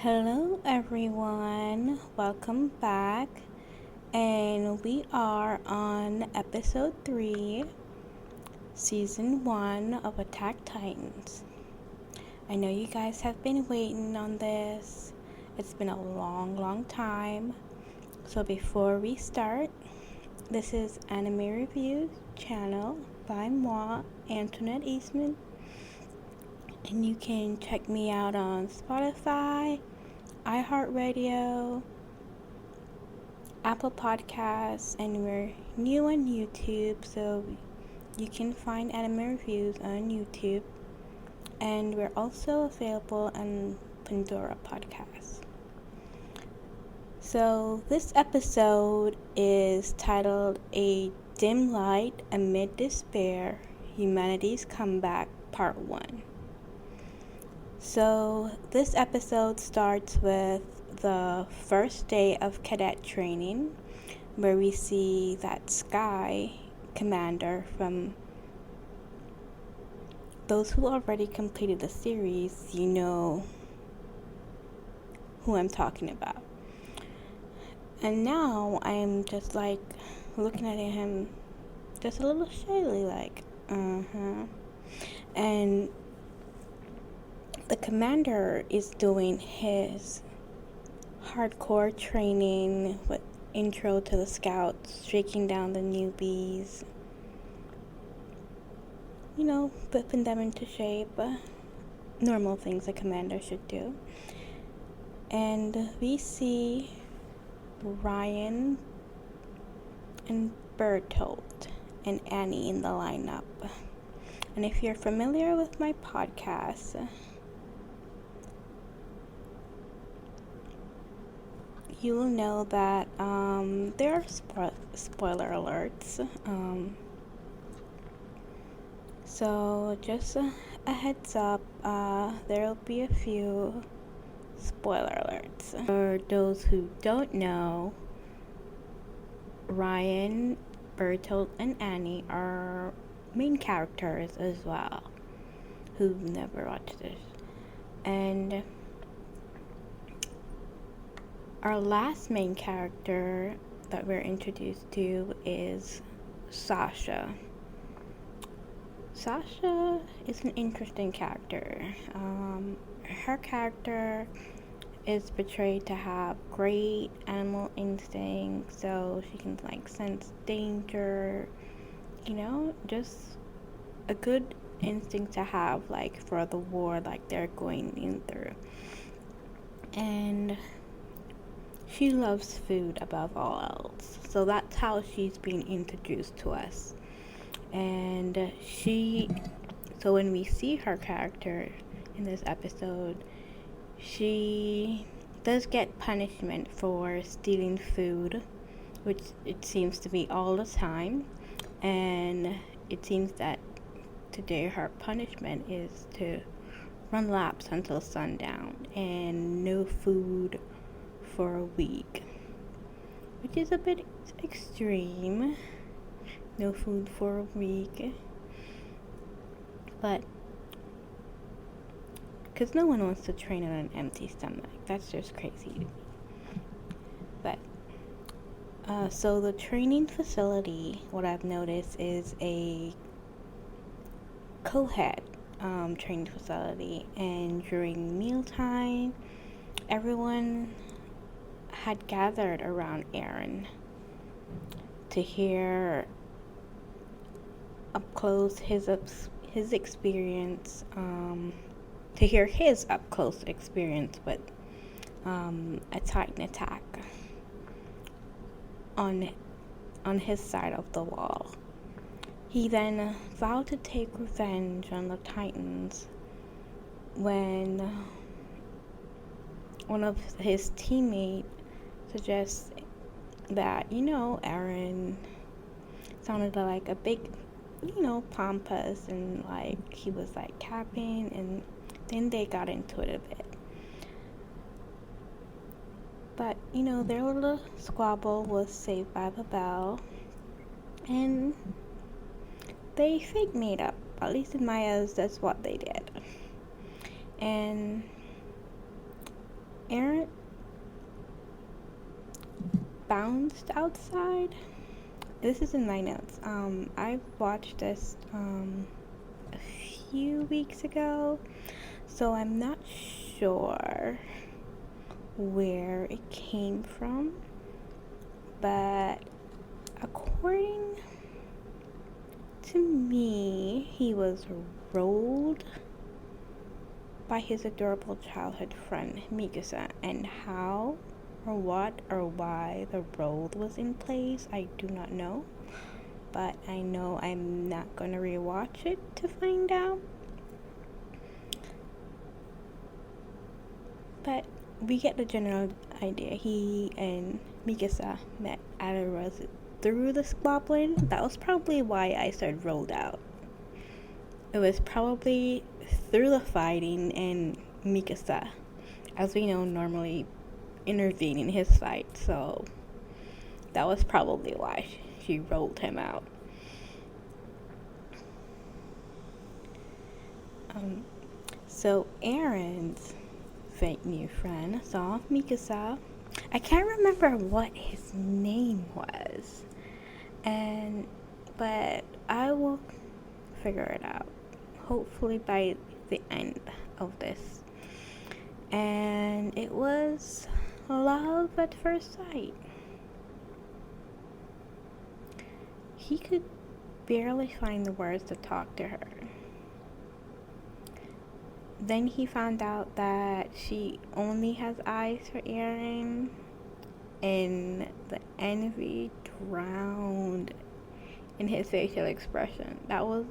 Hello, everyone. Welcome back. And we are on episode 3, season 1 of Attack Titans. I know you guys have been waiting on this. It's been a long time. So before we start, this is Anime Reviews channel by moi, Antoinette Eastman. And you can check me out on Spotify, iHeartRadio, Apple Podcasts, and we're new on YouTube, so you can find anime reviews on YouTube. And we're also available on Pandora Podcasts. So this episode is titled A Dim Light Amid Despair, Humanity's Comeback, Part 1. So this episode starts with the first day of cadet training, where we see that Sky commander. From those who already completed the series, you know who I'm talking about. And now I'm just like looking at him just a little shady, like, And the commander is doing his hardcore training with intro to the scouts, shaking down the newbies, whipping them into shape, normal things a commander should do. And we see Ryan and Bertolt and Annie in the lineup. And if you're familiar with my podcast, you will know that there are spoiler alerts. So just a heads up, there will be a few spoiler alerts. For those who don't know, Ryan, Bertolt, and Annie are main characters as well, who've never watched this. And our last main character that we're introduced to is Sasha. Sasha is an interesting character. Her character is portrayed to have great animal instinct, so she can sense danger, just a good instinct to have for the war they're going in through. And she loves food above all else, so that's how she's being introduced to us. And so when we see her character in this episode, she does get punishment for stealing food, which it seems to be all the time. And it seems that today her punishment is to run laps until sundown and no food for a week, which is a bit extreme. No food for a week, but because no one wants to train on an empty stomach, that's just crazy to me. But so the training facility, what I've noticed, is a co-head training facility, and during mealtime, everyone had gathered around Aaron to hear up close his experience, to hear his up close experience with a Titan attack on his side of the wall. He then vowed to take revenge on the Titans when one of his teammates suggests that, Aaron sounded like a big, pompous, and he was capping, and then they got into it a bit. But, their little squabble was saved by the bell, and they fake made up. At least in my eyes, that's what they did. And Aaron bounced outside. This is in my notes. I watched this a few weeks ago, so I'm not sure where it came from, but according to me, he was rolled by his adorable childhood friend Mikasa, and how or what or why the roll was in place, I do not know, but I know I'm not gonna rewatch it to find out. But we get the general idea. He and Mikasa met at a rose through the squabbling. That was probably why I said rolled out. It was probably through the fighting, and Mikasa, as we know, normally intervene in his fight, so that was probably why she rolled him out. So Aaron's fake new friend saw Mikasa. I can't remember what his name was, but I will figure it out, hopefully by the end of this. And it was love at first sight. He could barely find the words to talk to her. Then he found out that she only has eyes for Aaron, and the envy drowned in his facial expression. That was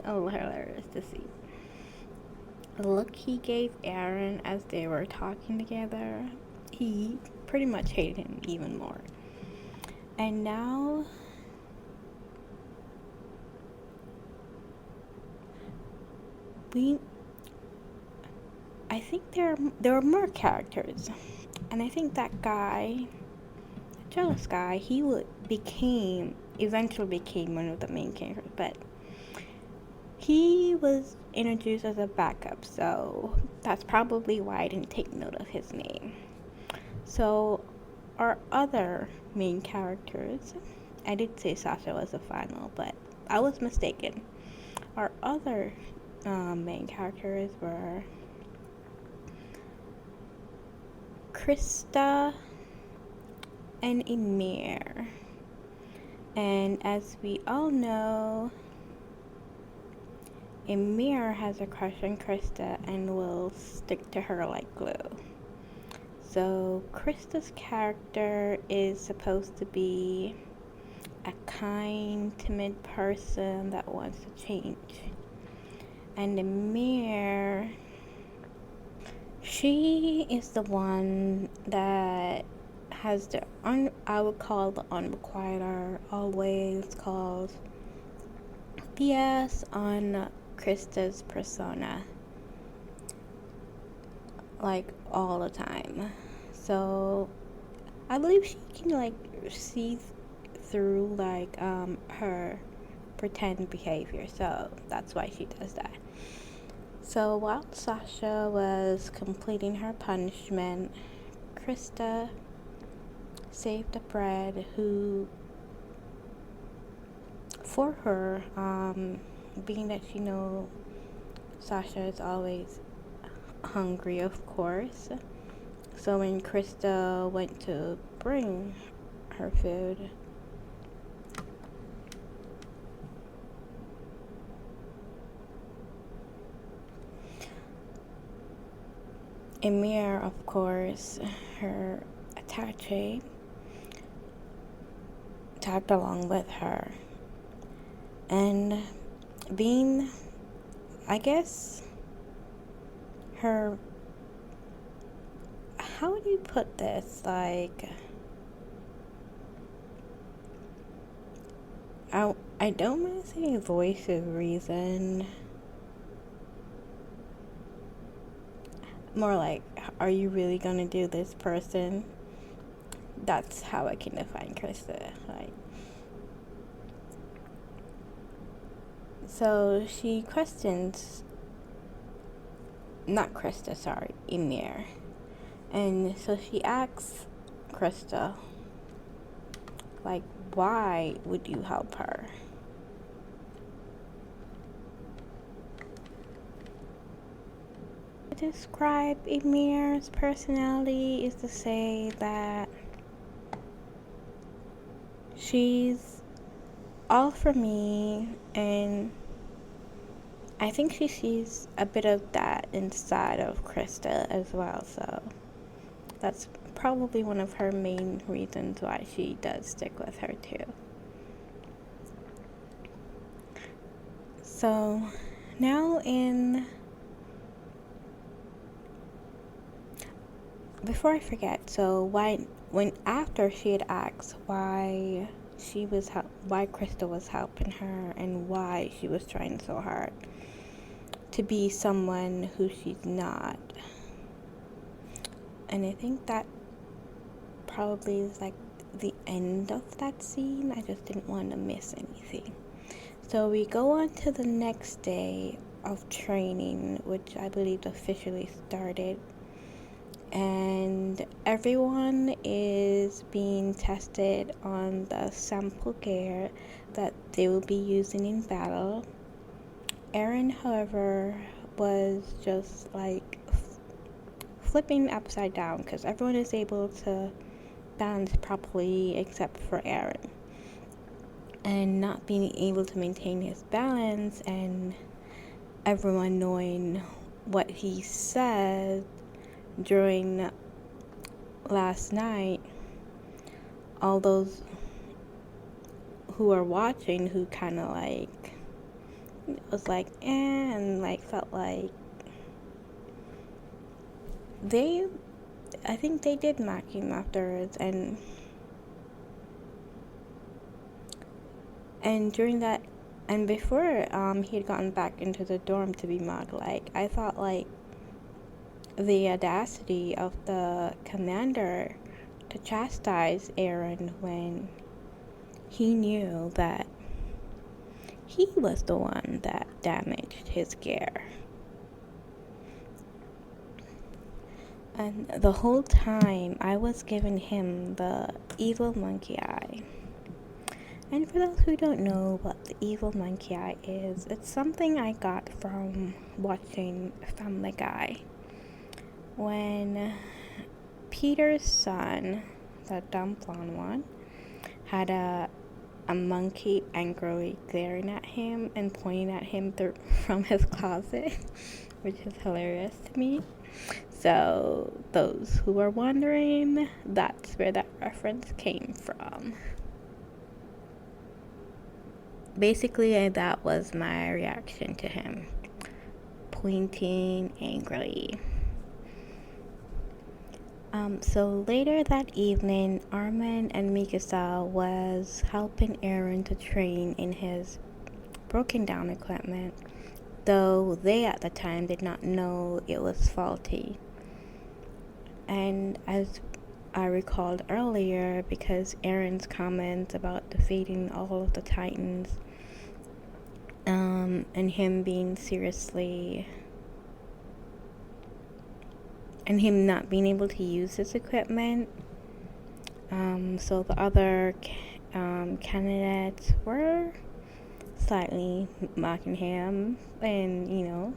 hilarious to see. The look he gave Aaron as they were talking together, he pretty much hated him even more. And now I think there are more characters, and I think that guy, the jealous guy, he eventually became one of the main characters, but he was introduced as a backup, so that's probably why I didn't take note of his name. So our other main characters, I did say Sasha was the final, but I was mistaken. Our other main characters were Krista and Emir. And as we all know, Emir has a crush on Krista and will stick to her like glue. So Krista's character is supposed to be a kind, timid person that wants to change. And Emir, she is the one that has I would call the unrequited, always calls BS on Krista's persona, like all the time. So I believe she can see through her pretend behavior, so that's why she does that. So while Sasha was completing her punishment, Krista saved a bread for her, being that she knows Sasha is always hungry, of course. So when Krista went to bring her food, Emir, of course, her attaché, tagged along with her. And being, I guess, her, how would you put this? I don't want to say voice of reason. More like, are you really gonna do this, person? That's how I can define Krista. So she questions, not Krista, sorry, Emir. And so she asks Krista, like, why would you help her? To describe Emir's personality is to say that she's all for me, and I think she sees a bit of that inside of Krista as well, so that's probably one of her main reasons why she does stick with her too. So now before I forget, so when after she had asked why Krista was helping her and why she was trying so hard to be someone who she's not, and I think that probably is like the end of that scene. I just didn't want to miss anything. So we go on to the next day of training, which I believe officially started, and everyone is being tested on the sample gear that they will be using in battle. Eren, however, was just like flipping upside down because everyone is able to balance properly except for Eren, and not being able to maintain his balance, and everyone knowing what he said during last night. All those who are watching who kind of like was like and like felt like I think they did mock him afterwards, and during that, and before he had gotten back into the dorm to be mocked, like I thought like the audacity of the commander to chastise Eren when he knew that he was the one that damaged his gear. And the whole time I was giving him the evil monkey eye. And for those who don't know what the evil monkey eye is, it's something I got from watching Family Guy. When Peter's son, the dumb blonde one, had a monkey angrily glaring at him and pointing at him from his closet, which is hilarious to me. So those who are wondering, that's where that reference came from. Basically, that was my reaction to him, pointing angrily. So later that evening, Armin and Mikasa was helping Eren to train in his broken down equipment, though they at the time did not know it was faulty. And as I recalled earlier, because Eren's comments about defeating all of the Titans, and him being seriously, and him not being able to use his equipment, so the other candidates were slightly mocking him and,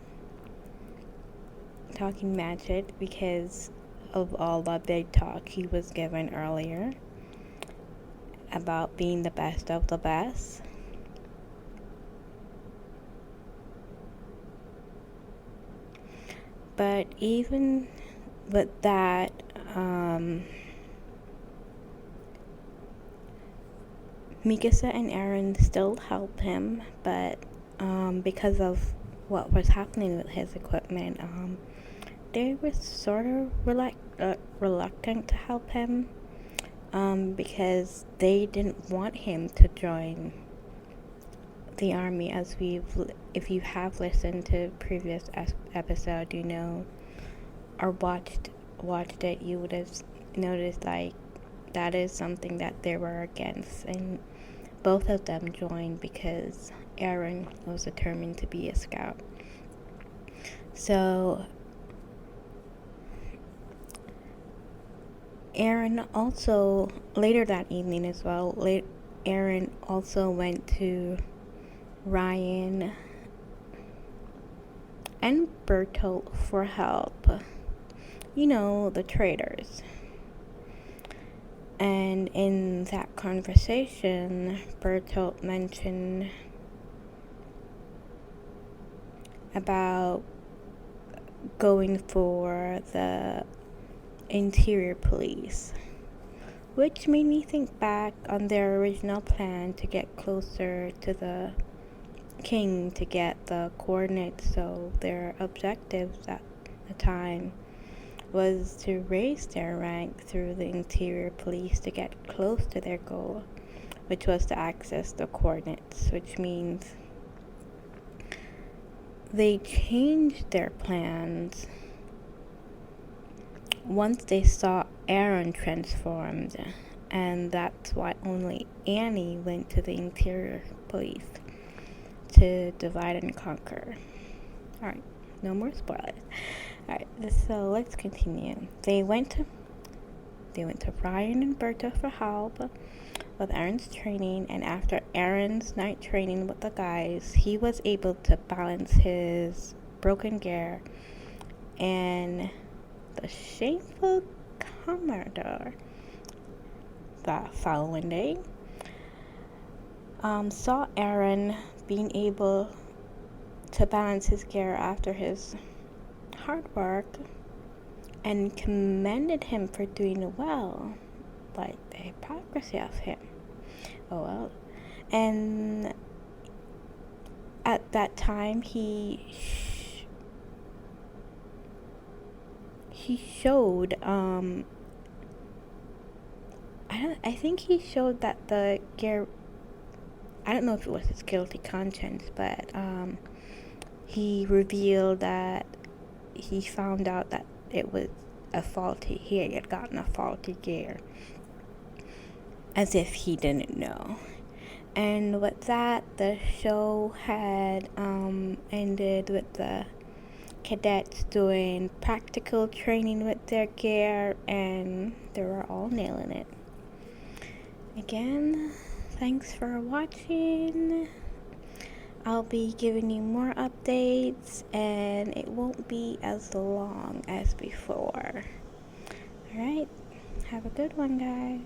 talking magic because of all the big talk he was given earlier about being the best of the best. But even with that, Mikasa and Eren still helped him, but because of what was happening with his equipment, they were sort of reluctant to help him, because they didn't want him to join the army. As if you have listened to previous episode, or watched it, you would have noticed like that is something that they were against, and both of them joined because Eren was determined to be a scout. So Aaron also, later that evening as well, Aaron also went to Ryan and Bertolt for help. You know, the traitors. And in that conversation, Bertolt mentioned about going for the interior police, which made me think back on their original plan to get closer to the king to get the coordinates. So their objectives at the time was to raise their rank through the interior police to get close to their goal, which was to access the coordinates, which means they changed their plans once they saw Aaron transformed, and that's why only Annie went to the interior police to divide and conquer. Alright, no more spoilers. Alright, so let's continue. They went to Brian and Berta for help with Aaron's training, and after Aaron's night training with the guys, he was able to balance his broken gear, and the shameful Commodore the following day saw Aaron being able to balance his gear after his hard work and commended him for doing well, but the hypocrisy of him. Oh well. And at that time he showed I think he showed that the gear, I don't know if it was his guilty conscience, but he revealed that he found out that it was he had gotten a faulty gear, as if he didn't know. And with that, the show had ended with the cadets doing practical training with their gear, and they were all nailing it. Again, thanks for watching. I'll be giving you more updates, and it won't be as long as before. Alright, have a good one, guys.